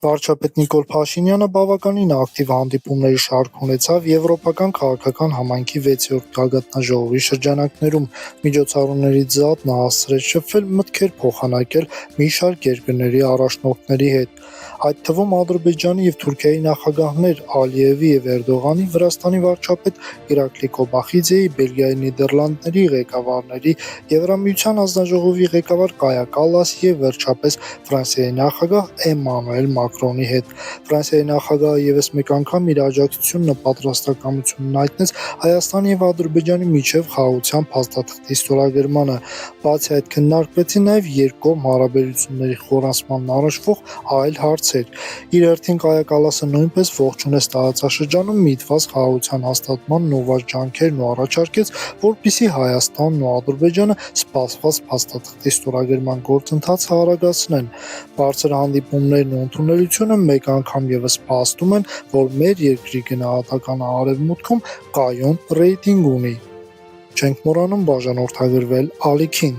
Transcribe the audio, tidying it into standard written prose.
Վարչապետ Նիկոլ Փաշինյանը բավականին ակտիվ հանդիպումների շարք ունեցավ եվրոպական քաղաքական համայնքի 6-րդ գագաթնաժողովի շրջանակներում։ Միջոցառումներից զատ նա հասցրեց շփվել, մտքեր փոխանակել մի շարք երկրների առաջնորդների հետ, այդ թվում Ադրբեջանի և Թուրքիայի նախագահներ Ալիևի և Էրդողանի, Վրաստանի վարչապետ Իրակլի Կոբախիձեի, Բելգիայի, Նիդերլանդների ղեկավարների, Եվրամիության հանձնաժողովի ղեկավար Կայա Կալլասի և վերջապես Ֆրանսիայի նախագահ Էմանուել Մակրոնի հետ։ Ֆրանսիայի նախագահը ևս մեկ անգամ իր աջակցությունն ու պատրաստակամությունն հայտնեց Հայաստանի և Ադրբեջանի միջև խաղաղության փաստաթղթի ստորագրմանը։ Բացի այդ, քննարկվեցին նաև երկկողմ հարաբերությունների խորացմանն առնչվող այլ հարցեր։ Իր հերթին Կայա Կալլասը նույնպես ողջունեց տարածաշրջանում միտված խաղաղության հաստատմանն ուղղված ջանքերն ու առաջարկեց, որպեսզի Հայաստանն ու Ադրբեջանը սպասված փաստաթղթի ստորագրման գործընթացը արագացնեն։ Բարձր հանդիպումներն ու ընդունելությունը մեկ անգամ ևս փաստում են, որ մեր երկրի գնահատականը Արևմուտքում կայուն ռեյտինգ ունի։ Չենք մոռանում բաժանորդագրվել ալիքին։